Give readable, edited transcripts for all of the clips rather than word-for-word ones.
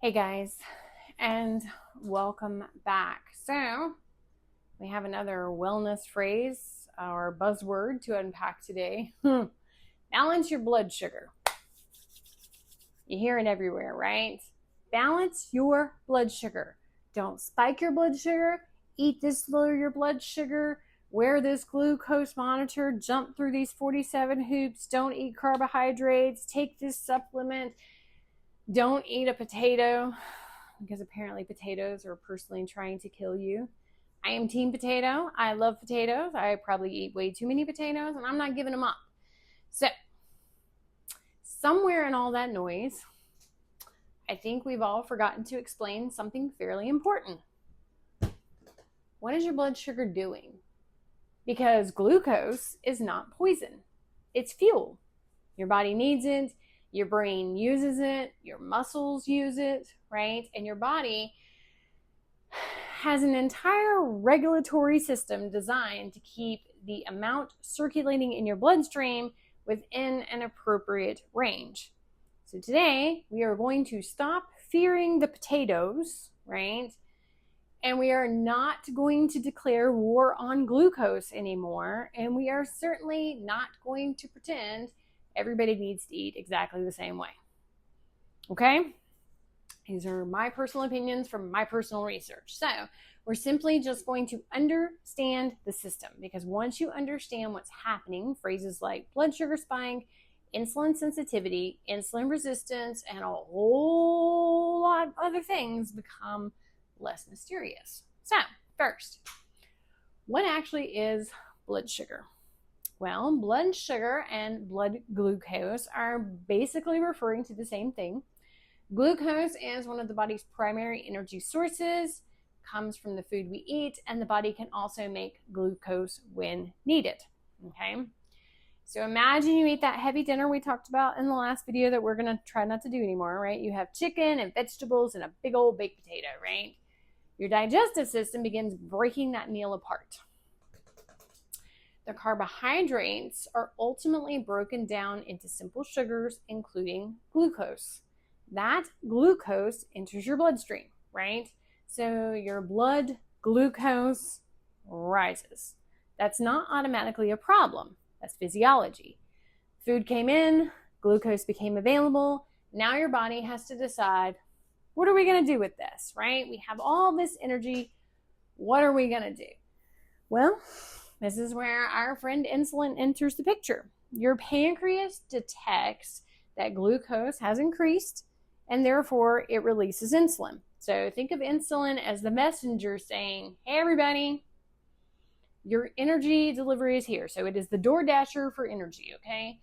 Hey guys, and welcome back. So, we have another wellness phrase or buzzword to unpack today. Balance your blood sugar. You hear it everywhere, right? Balance your blood sugar. Don't spike your blood sugar. Eat this lower your blood sugar. Wear this glucose monitor. Jump through these 47 hoops. Don't eat carbohydrates. Take this supplement. Don't eat a potato, because apparently potatoes are personally trying to kill you. I am team potato. I love potatoes. I probably eat way too many potatoes, and I'm not giving them up. So, somewhere in all that noise, I think we've all forgotten to explain something fairly important. What is your blood sugar doing? Because glucose is not poison. It's fuel. Your body needs it. Your brain uses it, your muscles use it, right? And your body has an entire regulatory system designed to keep the amount circulating in your bloodstream within an appropriate range. So today, we are going to stop fearing the potatoes, right? And we are not going to declare war on glucose anymore. And we are certainly not going to pretend everybody needs to eat exactly the same way. Okay? These are my personal opinions from my personal research. So we're simply just going to understand the system, because once you understand what's happening, phrases like blood sugar spike, insulin sensitivity, insulin resistance, and a whole lot of other things become less mysterious. So first, what actually is blood sugar? Well, blood sugar and blood glucose are basically referring to the same thing. Glucose is one of the body's primary energy sources, comes from the food we eat, and the body can also make glucose when needed. Okay? So imagine you eat that heavy dinner we talked about in the last video that we're going to try not to do anymore, right? You have chicken and vegetables and a big old baked potato, right? Your digestive system begins breaking that meal apart. The carbohydrates are ultimately broken down into simple sugars, including glucose. That glucose enters your bloodstream, right? So your blood glucose rises. That's not automatically a problem. That's physiology. Food came in, glucose became available. Now your body has to decide, what are we going to do with this, right? We have all this energy. What are we going to do? Well, this is where our friend insulin enters the picture. Your pancreas detects that glucose has increased, and therefore it releases insulin. So think of insulin as the messenger saying, hey everybody, your energy delivery is here. So it is the door dasher for energy, okay?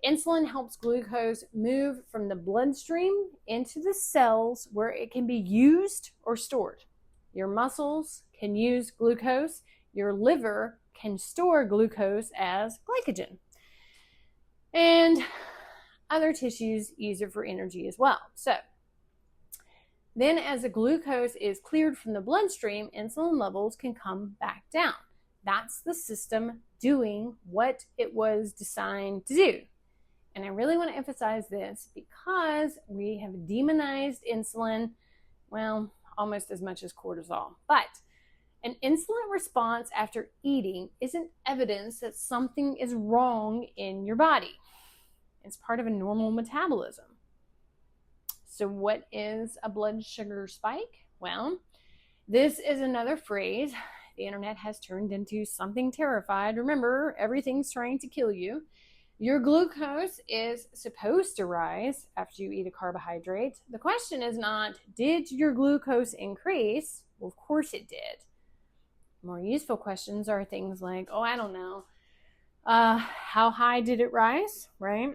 Insulin helps glucose move from the bloodstream into the cells where it can be used or stored. Your muscles can use glucose. Your liver can store glucose as glycogen. And other tissues use it for energy as well. So then as the glucose is cleared from the bloodstream, insulin levels can come back down. That's the system doing what it was designed to do. And I really want to emphasize this because we have demonized insulin, well, almost as much as cortisol. But an insulin response after eating isn't evidence that something is wrong in your body. It's part of a normal metabolism. So what is a blood sugar spike? Well, this is another phrase the internet has turned into something terrified. Remember, everything's trying to kill you. Your glucose is supposed to rise after you eat a carbohydrate. The question is not, did your glucose increase? Well, of course it did. More useful questions are things like, I don't know, how high did it rise, right?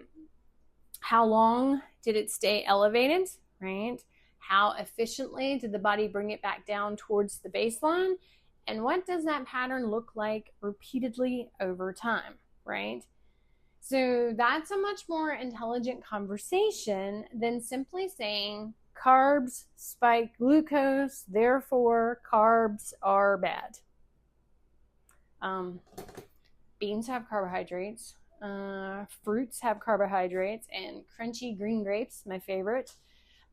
How long did it stay elevated, right? How efficiently did the body bring it back down towards the baseline? And what does that pattern look like repeatedly over time, right? So that's a much more intelligent conversation than simply saying carbs spike glucose, therefore carbs are bad. Beans have carbohydrates, fruits have carbohydrates, and crunchy green grapes, my favorite,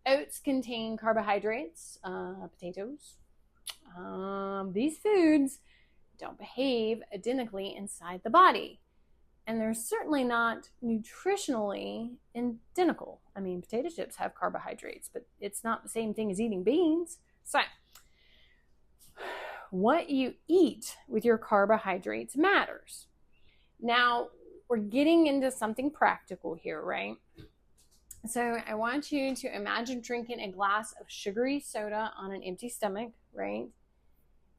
Oats contain carbohydrates, potatoes. These foods don't behave identically inside the body. And they're certainly not nutritionally identical. I mean, potato chips have carbohydrates, but it's not the same thing as eating beans. So, what you eat with your carbohydrates matters. Now, we're getting into something practical here, right? So, I want you to imagine drinking a glass of sugary soda on an empty stomach, right?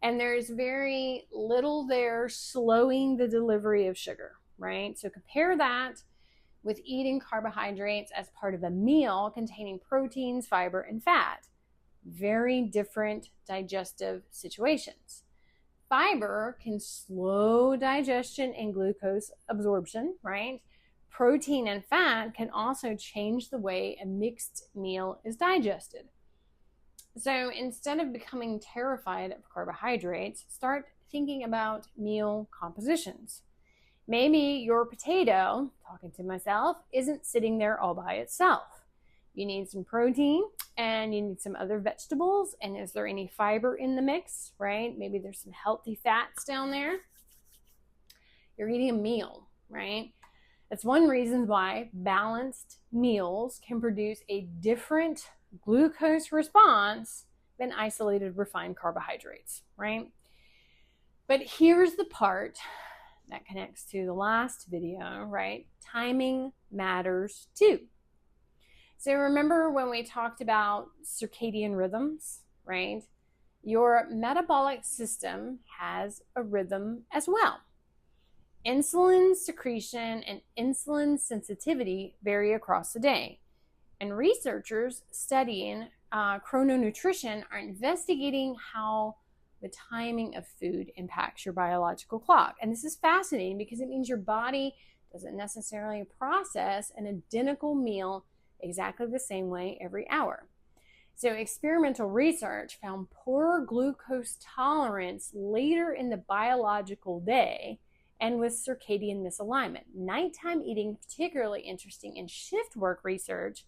And there's very little there slowing the delivery of sugar, right? So compare that with eating carbohydrates as part of a meal containing proteins, fiber, and fat. Very different digestive situations. Fiber can slow digestion and glucose absorption, right? Protein and fat can also change the way a mixed meal is digested. So instead of becoming terrified of carbohydrates, start thinking about meal compositions. Maybe your potato, talking to myself, isn't sitting there all by itself. You need some protein and you need some other vegetables. And is there any fiber in the mix, right? Maybe there's some healthy fats down there. You're eating a meal, right? That's one reason why balanced meals can produce a different glucose response than isolated refined carbohydrates, right? But here's the part that connects to the last video, right? Timing matters too. So remember when we talked about circadian rhythms, right? Your metabolic system has a rhythm as well. Insulin secretion and insulin sensitivity vary across the day. And researchers studying chrononutrition are investigating how the timing of food impacts your biological clock. And this is fascinating because it means your body doesn't necessarily process an identical meal exactly the same way every hour. So experimental research found poorer glucose tolerance later in the biological day and with circadian misalignment. Nighttime eating, particularly interesting in shift work research,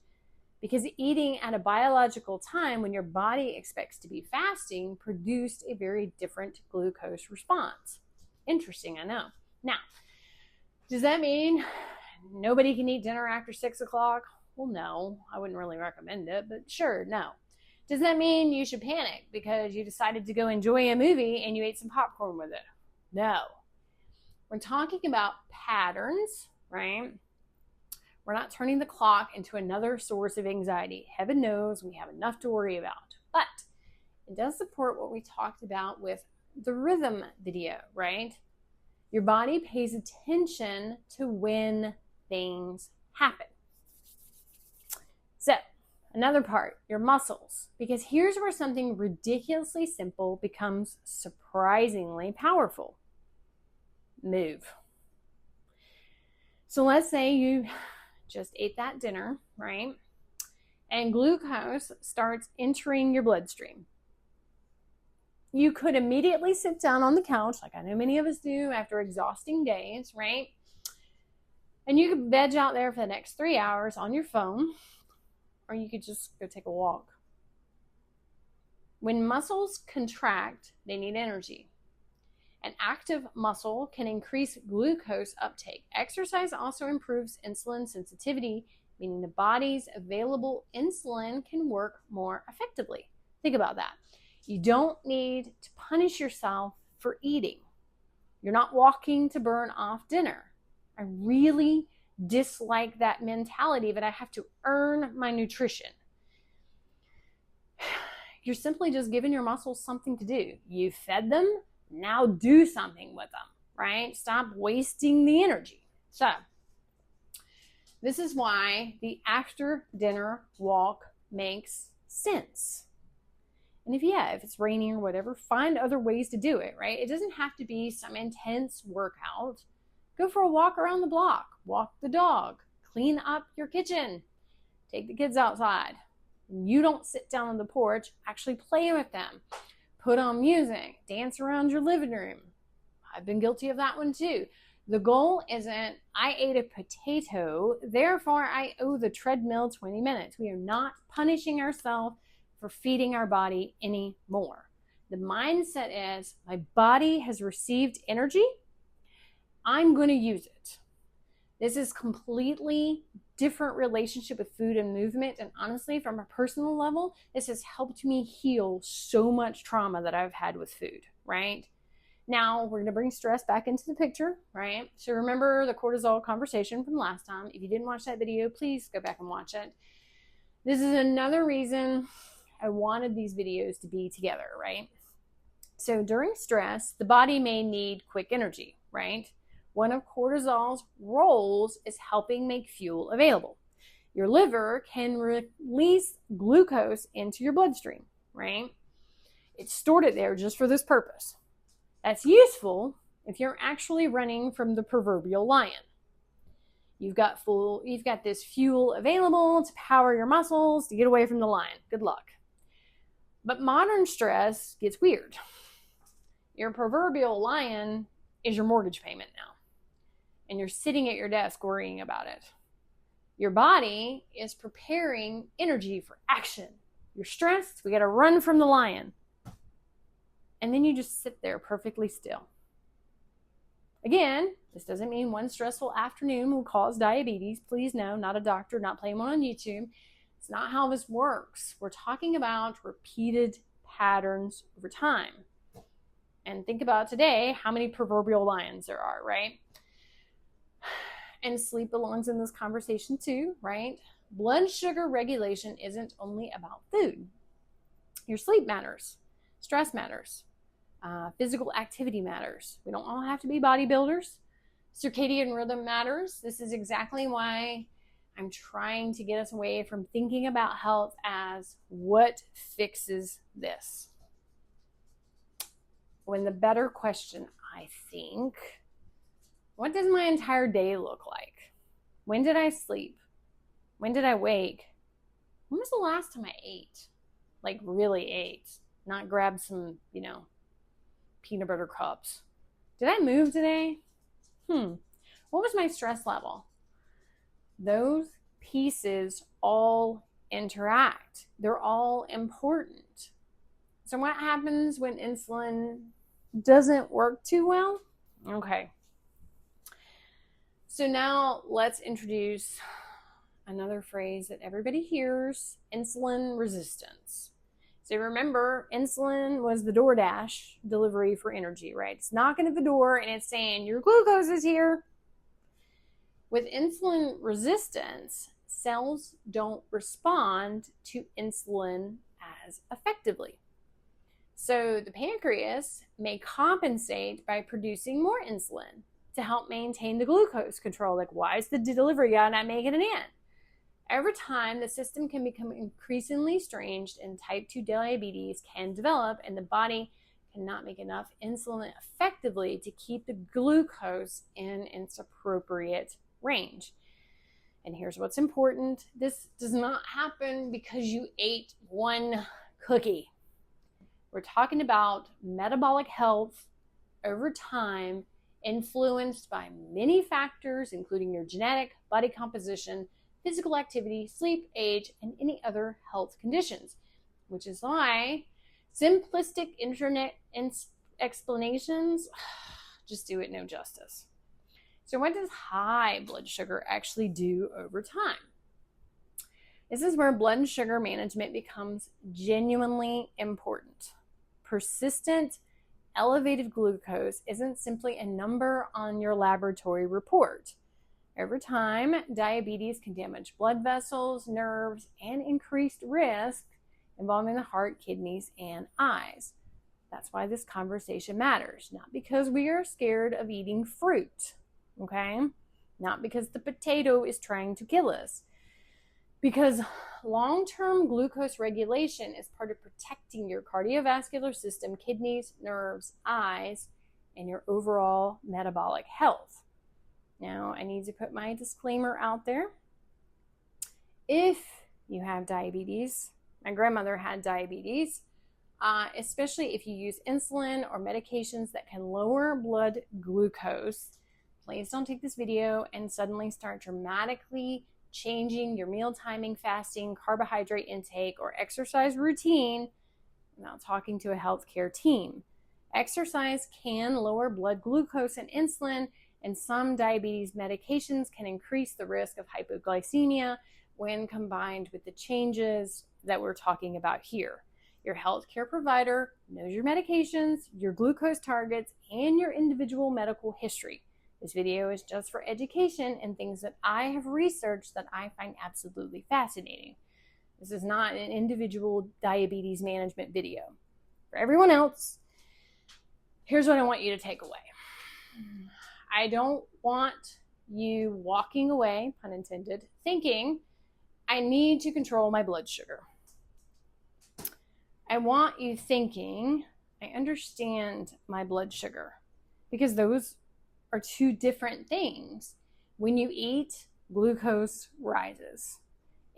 because eating at a biological time when your body expects to be fasting produced a very different glucose response. Interesting, I know. Now, does that mean nobody can eat dinner after 6 o'clock? Well, no, I wouldn't really recommend it, but sure, no. Does that mean you should panic because you decided to go enjoy a movie and you ate some popcorn with it? No. We're talking about patterns, right? We're not turning the clock into another source of anxiety. Heaven knows we have enough to worry about. But it does support what we talked about with the rhythm video, right? Your body pays attention to when things happen. So, another part, your muscles. Because here's where something ridiculously simple becomes surprisingly powerful. Move. So let's say you just ate that dinner, right? And glucose starts entering your bloodstream. You could immediately sit down on the couch, like I know many of us do after exhausting days, right? And you could veg out there for the next 3 hours on your phone, or you could just go take a walk. When muscles contract, they need energy. An active muscle can increase glucose uptake. Exercise also improves insulin sensitivity, meaning the body's available insulin can work more effectively. Think about that. You don't need to punish yourself for eating. You're not walking to burn off dinner. I really dislike that mentality that I have to earn my nutrition. You're simply just giving your muscles something to do. You fed them. Now do something with them, right? Stop wasting the energy. So, this is why the after dinner walk makes sense. And if it's raining or whatever, find other ways to do it, right? It doesn't have to be some intense workout. Go for a walk around the block, walk the dog, clean up your kitchen, take the kids outside. You don't sit down on the porch, actually play with them. Put on music, dance around your living room. I've been guilty of that one too. The goal isn't, I ate a potato, therefore I owe the treadmill 20 minutes. We are not punishing ourselves for feeding our body anymore. The mindset is, my body has received energy, I'm going to use it. This is completely different relationship with food and movement. And honestly, from a personal level, this has helped me heal so much trauma that I've had with food, right? Now we're going to bring stress back into the picture, right? So remember the cortisol conversation from last time. If you didn't watch that video, please go back and watch it. This is another reason I wanted these videos to be together, right? So during stress, the body may need quick energy, right? One of cortisol's roles is helping make fuel available. Your liver can release glucose into your bloodstream, right? It stored it there just for this purpose. That's useful if you're actually running from the proverbial lion. You've got this fuel available to power your muscles to get away from the lion. Good luck. But modern stress gets weird. Your proverbial lion is your mortgage payment now. And you're sitting at your desk worrying about it. Your body is preparing energy for action. You're stressed, we gotta run from the lion. And then you just sit there perfectly still. Again, this doesn't mean one stressful afternoon will cause diabetes. Please no, not a doctor, not playing one on YouTube. It's not how this works. We're talking about repeated patterns over time. And think about today, how many proverbial lions there are, right? And sleep belongs in this conversation too, right? Blood sugar regulation isn't only about food. Your sleep matters. Stress matters. Physical activity matters. We don't all have to be bodybuilders. Circadian rhythm matters. This is exactly why I'm trying to get us away from thinking about health as what fixes this. When the better question, I think, what does my entire day look like? When did I sleep? When did I wake? When was the last time I ate? Like really ate, not grab some, peanut butter cups. Did I move today? What was my stress level? Those pieces all interact. They're all important. So what happens when insulin doesn't work too well? Okay. So now let's introduce another phrase that everybody hears, insulin resistance. So remember, insulin was the DoorDash delivery for energy, right? It's knocking at the door and it's saying, your glucose is here. With insulin resistance, cells don't respond to insulin as effectively. So the pancreas may compensate by producing more insulin to help maintain the glucose control. Like, why is the delivery guy not making it in? Over time, the system can become increasingly strained and type 2 diabetes can develop, and the body cannot make enough insulin effectively to keep the glucose in its appropriate range. And here's what's important. This does not happen because you ate one cookie. We're talking about metabolic health over time, influenced by many factors, including your genetic, body composition, physical activity, sleep, age, and any other health conditions, which is why simplistic internet explanations just do it no justice. So what does high blood sugar actually do over time? This is where blood sugar management becomes genuinely important. Persistent elevated glucose isn't simply a number on your laboratory report. Over time, diabetes can damage blood vessels, nerves, and increased risk involving the heart, kidneys, and eyes. That's why this conversation matters. Not because we are scared of eating fruit, okay? Not because the potato is trying to kill us. Because long-term glucose regulation is part of protecting your cardiovascular system, kidneys, nerves, eyes, and your overall metabolic health. Now, I need to put my disclaimer out there. If you have diabetes, my grandmother had diabetes, especially if you use insulin or medications that can lower blood glucose, please don't take this video and suddenly start dramatically changing your meal timing, fasting, carbohydrate intake, or exercise routine. I'm not talking to a healthcare team. Exercise can lower blood glucose and insulin, and some diabetes medications can increase the risk of hypoglycemia when combined with the changes that we're talking about here. Your healthcare provider knows your medications, your glucose targets, and your individual medical history. This video is just for education and things that I have researched that I find absolutely fascinating. This is not an individual diabetes management video. For everyone else, here's what I want you to take away. I don't want you walking away, pun intended, thinking, I need to control my blood sugar. I want you thinking, I understand my blood sugar, because those are two different things. When you eat, glucose rises.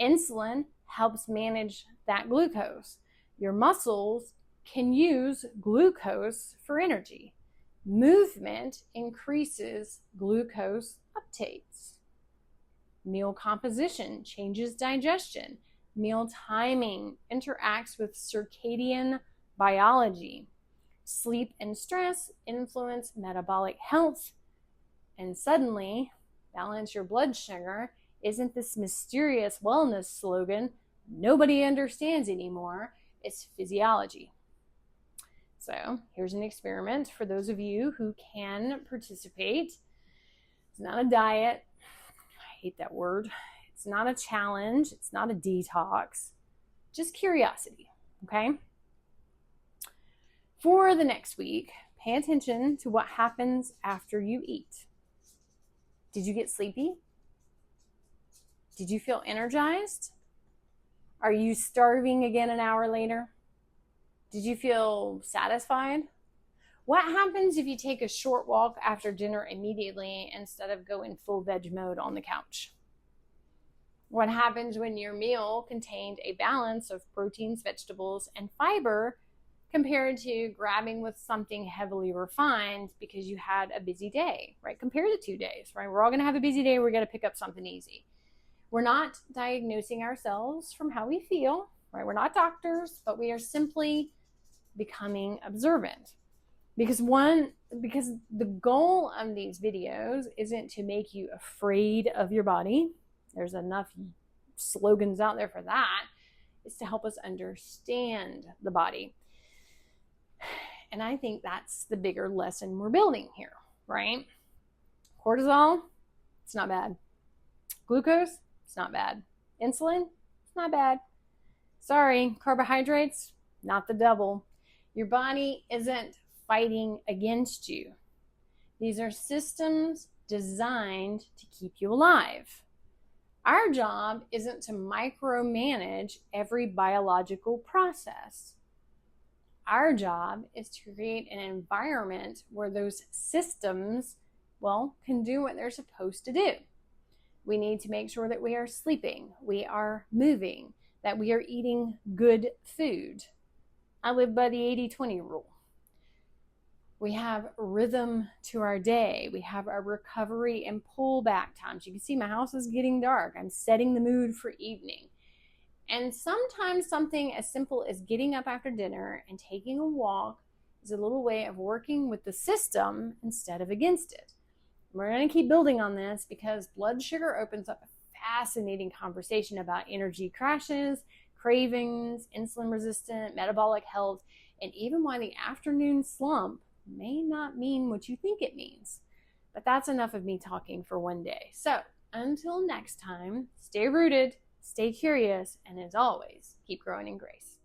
Insulin helps manage that glucose. Your muscles can use glucose for energy. Movement increases glucose uptakes. Meal composition changes digestion. Meal timing interacts with circadian biology. Sleep and stress influence metabolic health. And suddenly, balance your blood sugar isn't this mysterious wellness slogan nobody understands anymore. It's physiology. So here's an experiment for those of you who can participate. It's not a diet. I hate that word. It's not a challenge. It's not a detox. Just curiosity, okay? For the next week, pay attention to what happens after you eat. Did you get sleepy? Did you feel energized? Are you starving again an hour later? Did you feel satisfied? What happens if you take a short walk after dinner immediately instead of going full veg mode on the couch? What happens when your meal contained a balance of proteins, vegetables, and fiber compared to grabbing with something heavily refined because you had a busy day, right? Compare the 2 days, right? We're all going to have a busy day. We're going to pick up something easy. We're not diagnosing ourselves from how we feel, right? We're not doctors, but we are simply becoming observant. Because the goal of these videos isn't to make you afraid of your body. There's enough slogans out there for that. It's to help us understand the body. And I think that's the bigger lesson we're building here, right? Cortisol, it's not bad. Glucose, it's not bad. Insulin, it's not bad. Sorry, carbohydrates, not the devil. Your body isn't fighting against you. These are systems designed to keep you alive. Our job isn't to micromanage every biological process. Our job is to create an environment where those systems, can do what they're supposed to do. We need to make sure that we are sleeping, we are moving, that we are eating good food. I live by the 80-20 rule. We have rhythm to our day. We have our recovery and pullback times. You can see my house is getting dark. I'm setting the mood for evening. And sometimes something as simple as getting up after dinner and taking a walk is a little way of working with the system instead of against it. We're going to keep building on this because blood sugar opens up a fascinating conversation about energy crashes, cravings, insulin resistant, metabolic health, and even why the afternoon slump may not mean what you think it means. But that's enough of me talking for one day. So until next time, stay rooted, stay curious, and as always, keep growing in grace.